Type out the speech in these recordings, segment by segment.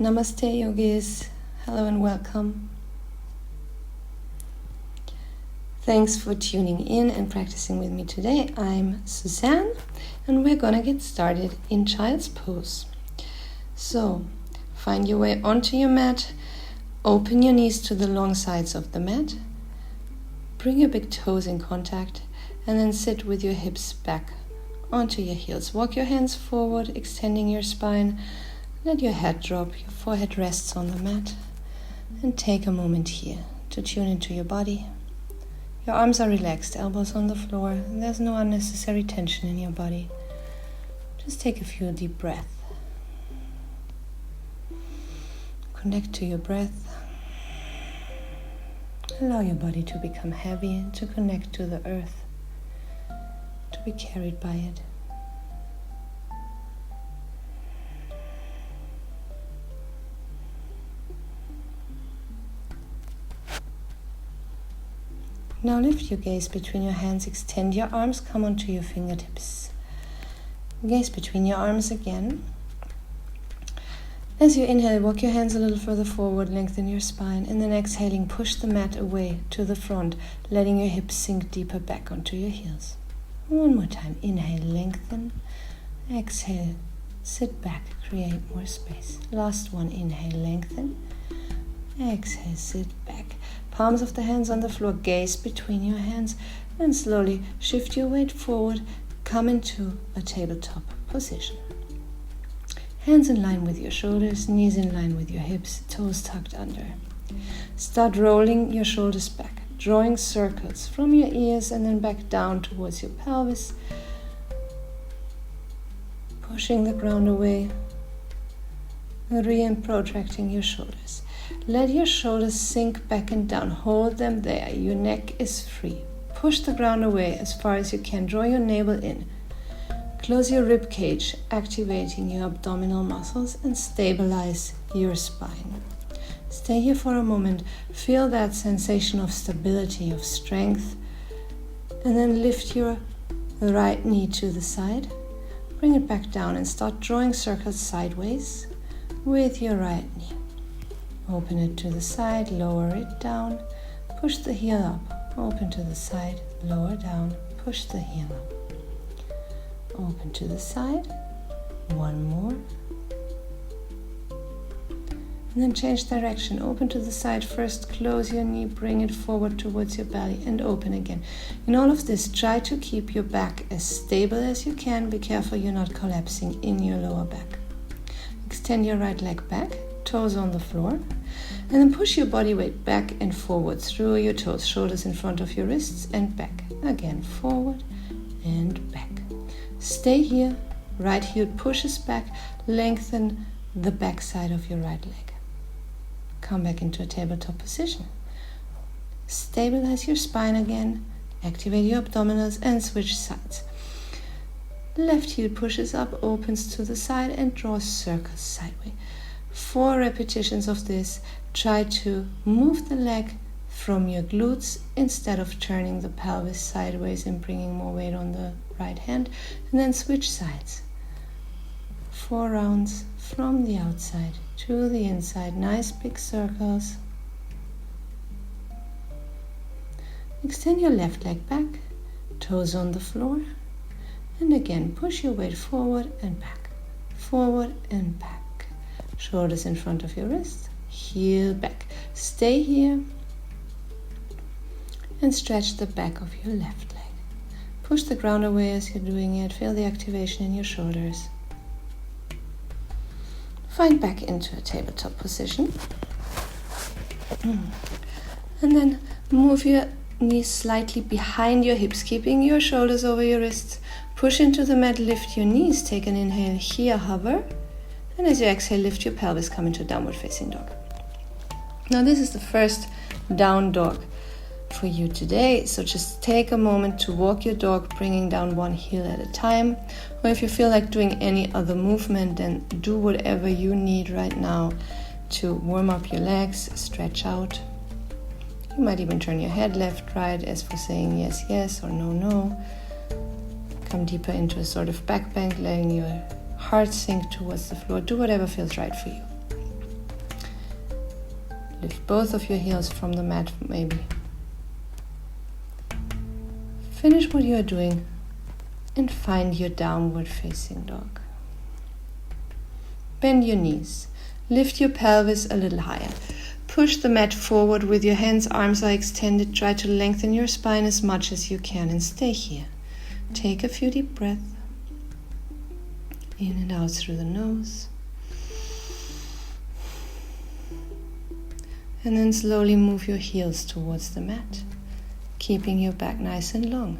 Namaste yogis, hello and welcome. Thanks for tuning in and practicing with me today. I'm Suzanne and we're gonna get started in child's pose. So find your way onto your mat, open your knees to the long sides of the mat, bring your big toes in contact and then sit with your hips back onto your heels. Walk your hands forward, extending your spine. Let your head drop, your forehead rests on the mat, and take a moment here to tune into your body. Your arms are relaxed, elbows on the floor, and there's no unnecessary tension in your body. Just take a few deep breaths. Connect to your breath. Allow your body to become heavy and to connect to the earth, to be carried by it. Now lift your gaze between your hands, extend your arms, come onto your fingertips. Gaze between your arms again. As you inhale, walk your hands a little further forward, lengthen your spine, and then exhaling, push the mat away to the front, letting your hips sink deeper back onto your heels. One more time, inhale, lengthen, exhale, sit back, create more space. Last one, inhale, lengthen, exhale, sit back. Palms of the hands on the floor, gaze between your hands, and slowly shift your weight forward, come into a tabletop position. Hands in line with your shoulders, knees in line with your hips, toes tucked under. Start rolling your shoulders back, drawing circles from your ears and then back down towards your pelvis, pushing the ground away, and protracting your shoulders. Let your shoulders sink back and down. Hold them there. Your neck is free. Push the ground away as far as you can. Draw your navel in. Close your rib cage, activating your abdominal muscles and stabilize your spine. Stay here for a moment. Feel that sensation of stability, of strength. And then lift your right knee to the side. Bring it back down and start drawing circles sideways with your right knee. Open it to the side, lower it down, push the heel up. Open to the side, lower down, push the heel up. Open to the side, one more. And then change direction, open to the side first, close your knee, bring it forward towards your belly and open again. In all of this, try to keep your back as stable as you can. Be careful you're not collapsing in your lower back. Extend your right leg back, toes on the floor, and then push your body weight back and forward through your toes, shoulders in front of your wrists and back. Again, forward and back. Stay here, right heel pushes back, lengthen the back side of your right leg. Come back into a tabletop position. Stabilize your spine again, activate your abdominals and switch sides. Left heel pushes up, opens to the side and draws circles sideways. 4 repetitions of this. Try to move the leg from your glutes instead of turning the pelvis sideways and bringing more weight on the right hand. And then switch sides. 4 rounds from the outside to the inside. Nice big circles. Extend your left leg back, toes on the floor. And again, push your weight forward and back, forward and back. Shoulders in front of your wrist, heel back. Stay here and stretch the back of your left leg. Push the ground away as you're doing it. Feel the activation in your shoulders. Find back into a tabletop position. And then move your knees slightly behind your hips, keeping your shoulders over your wrists. Push into the mat, lift your knees. Take an inhale here, hover. And as you exhale, lift your pelvis, come into downward facing dog. Now this is the first down dog for you today. So just take a moment to walk your dog, bringing down one heel at a time. Or if you feel like doing any other movement, then do whatever you need right now to warm up your legs, stretch out. You might even turn your head left, right, as for saying yes, yes, or no, no. Come deeper into a sort of back bend, letting your heart sink towards the floor. Do whatever feels right for you. Lift both of your heels from the mat, maybe. Finish what you are doing and find your downward facing dog. Bend your knees. Lift your pelvis a little higher. Push the mat forward with your hands, arms are extended. Try to lengthen your spine as much as you can and stay here. Take a few deep breaths. In and out through the nose. And then slowly move your heels towards the mat, keeping your back nice and long.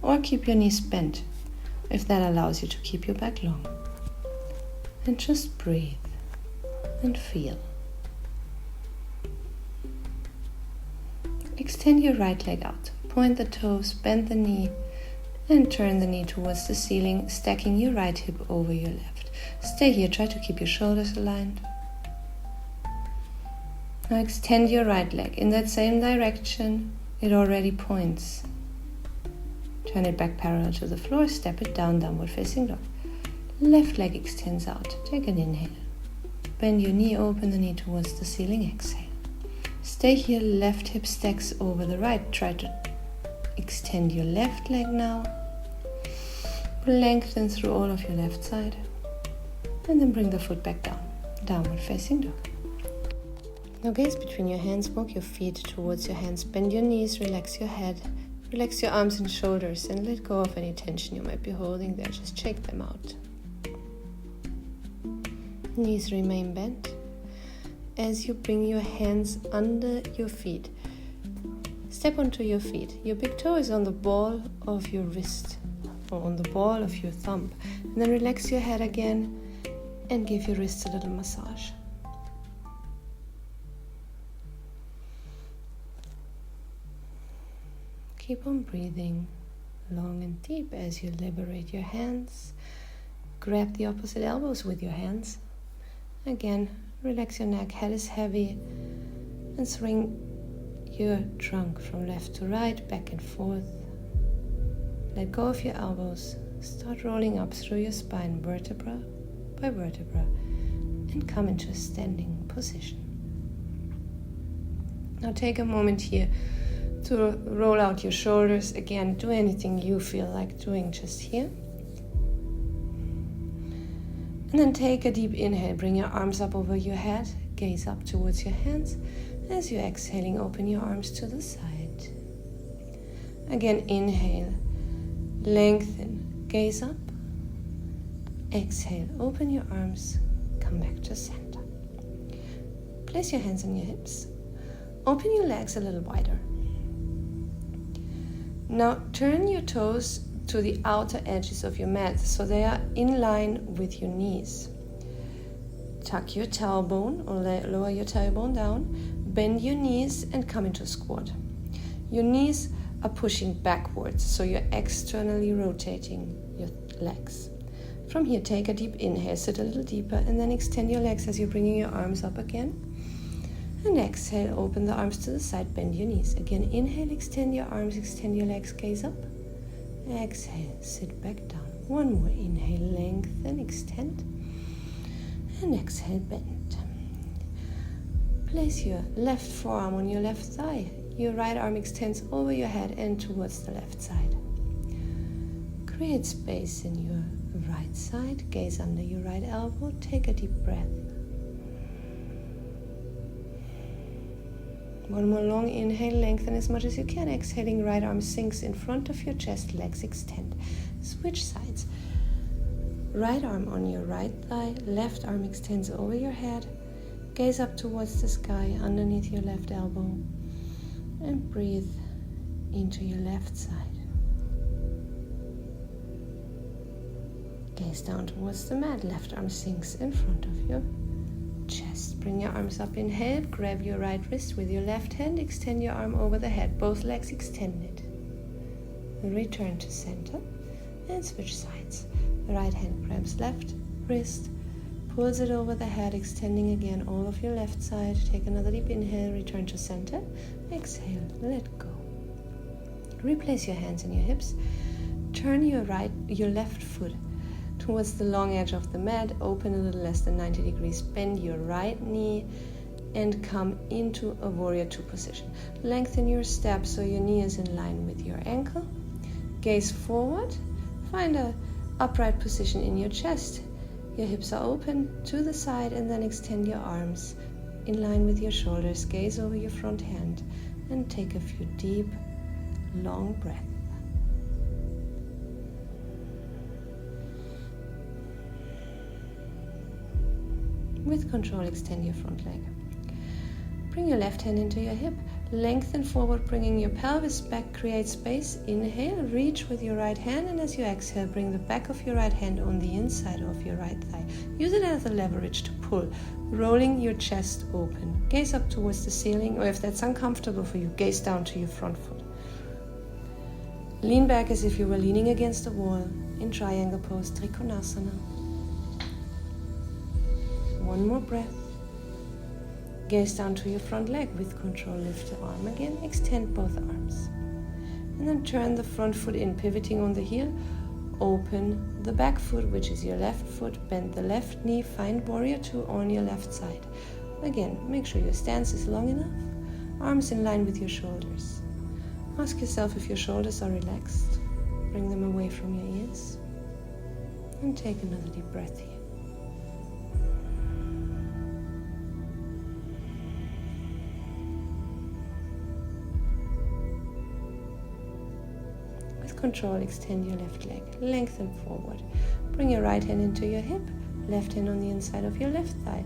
Or keep your knees bent, if that allows you to keep your back long. And just breathe and feel. Extend your right leg out. Point the toes, bend the knee, and turn the knee towards the ceiling, stacking your right hip over your left. Stay here, try to keep your shoulders aligned. Now extend your right leg in that same direction it already points. Turn it back parallel to the floor, step it down, downward facing dog. Left leg extends out. Take an inhale. Bend your knee, open the knee towards the ceiling, exhale. Stay here, left hip stacks over the right. Try to extend your left leg now. Lengthen through all of your left side. And then bring the foot back down. Downward facing dog. Now gaze between your hands, walk your feet towards your hands, bend your knees, relax your head, relax your arms and shoulders, and let go of any tension you might be holding there. Just shake them out. Knees remain bent. As you bring your hands under your feet, step onto your feet. Your big toe is on the ball of your wrist or on the ball of your thumb. And then relax your head again and give your wrists a little massage. Keep on breathing long and deep as you liberate your hands. Grab the opposite elbows with your hands. Again, relax your neck, head is heavy, and swing your trunk from left to right, back and forth. Let go of your elbows. Start rolling up through your spine, vertebra by vertebra, and come into a standing position. Now take a moment here to roll out your shoulders. Again, do anything you feel like doing just here. And then take a deep inhale. Bring your arms up over your head. Gaze up towards your hands. As you're exhaling, open your arms to the side. Again, inhale. Lengthen. Gaze up. Exhale. Open your arms. Come back to center. Place your hands on your hips. Open your legs a little wider. Now turn your toes to the outer edges of your mat so they are in line with your knees. Tuck your tailbone or lower your tailbone down. Bend your knees and come into squat. Your knees are pushing backwards, so you're externally rotating your legs. From here, take a deep inhale, sit a little deeper, and then extend your legs as you're bringing your arms up again. And exhale, open the arms to the side, bend your knees. Again, inhale, extend your arms, extend your legs, gaze up. Exhale, sit back down. One more, inhale, lengthen, extend. And exhale, bend. Place your left forearm on your left thigh. Your right arm extends over your head and towards the left side. Create space in your right side. Gaze under your right elbow. Take a deep breath. One more long inhale, lengthen as much as you can. Exhaling, right arm sinks in front of your chest, legs extend. Switch sides. Right arm on your right thigh, left arm extends over your head. Gaze up towards the sky underneath your left elbow. And breathe into your left side. Gaze down towards the mat, left arm sinks in front of your chest. Bring your arms up, inhale, grab your right wrist with your left hand, extend your arm over the head, both legs extended. Return to center and switch sides. The right hand grabs left wrist, pulls it over the head, extending again all of your left side. Take another deep inhale, return to center, exhale, let go. Replace your hands in your hips, turn your left foot towards the long edge of the mat, open a little less than 90 degrees, bend your right knee and come into a warrior two position. Lengthen your step so your knee is in line with your ankle. Gaze forward. Find an upright position in your chest. Your hips are open to the side, and then extend your arms in line with your shoulders. Gaze over your front hand and take a few deep, long breaths. With control, extend your front leg. Bring your left hand into your hip. Lengthen forward, bringing your pelvis back. Create space. Inhale, reach with your right hand, and as you exhale, bring the back of your right hand on the inside of your right thigh. Use it as a leverage to pull, rolling your chest open. Gaze up towards the ceiling, or if that's uncomfortable for you, gaze down to your front foot. Lean back as if you were leaning against a wall in triangle pose, Trikonasana. One more breath. Gaze down to your front leg. With control, lift the arm again. Extend both arms. And then turn the front foot in, pivoting on the heel. Open the back foot, which is your left foot. Bend the left knee. Find warrior two on your left side. Again, make sure your stance is long enough. Arms in line with your shoulders. Ask yourself if your shoulders are relaxed. Bring them away from your ears. And take another deep breath here. Control, extend your left leg, lengthen forward. Bring your right hand into your hip, left hand on the inside of your left thigh.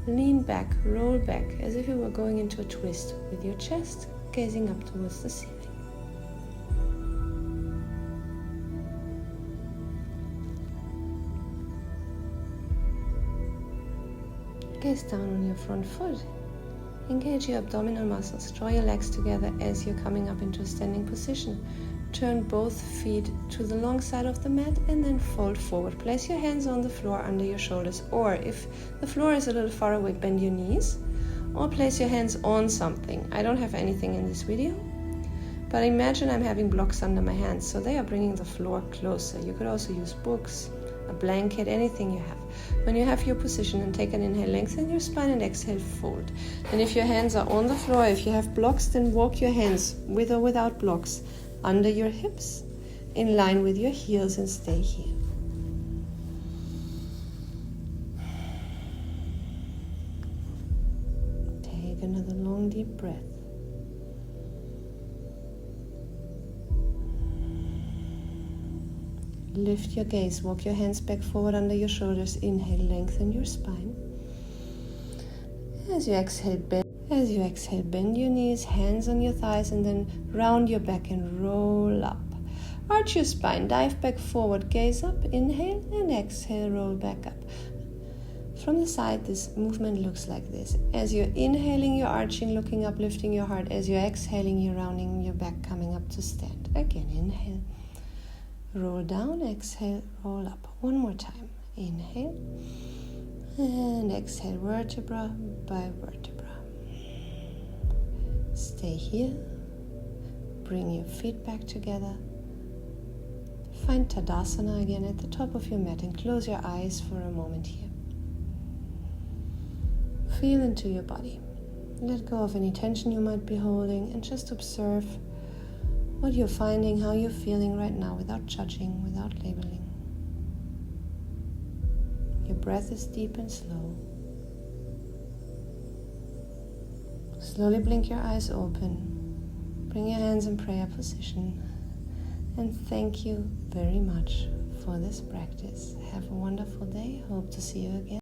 Lean back, roll back, as if you were going into a twist with your chest, gazing up towards the ceiling. Gaze down on your front foot. Engage your abdominal muscles. Draw your legs together as you're coming up into a standing position. Turn both feet to the long side of the mat and then fold forward. Place your hands on the floor under your shoulders, or if the floor is a little far away, bend your knees, or place your hands on something. I don't have anything in this video, but imagine I'm having blocks under my hands, so they are bringing the floor closer. You could also use books, a blanket, anything you have. When you have your position, and take an inhale, lengthen your spine, and exhale, fold. And if your hands are on the floor, if you have blocks, then walk your hands with or without blocks under your hips, in line with your heels, and stay here. Take another long deep breath. Lift your gaze, walk your hands back forward under your shoulders. Inhale, lengthen your spine. As you exhale, bend your knees, hands on your thighs, and then round your back and roll up. Arch your spine, dive back forward, gaze up, inhale, and exhale, roll back up. From the side, this movement looks like this. As you're inhaling, you're arching, looking up, lifting your heart. As you're exhaling, you're rounding your back, coming up to stand. Again, inhale. Roll down, exhale, roll up. One more time. Inhale and exhale, vertebra by vertebra. Stay here. Bring your feet back together. Find Tadasana again at the top of your mat and close your eyes for a moment here. Feel into your body. Let go of any tension you might be holding and just observe what you're finding, how you're feeling right now, without judging, without labeling. Your breath is deep and slow. Slowly blink your eyes open. Bring your hands in prayer position. And thank you very much for this practice. Have a wonderful day. Hope to see you again.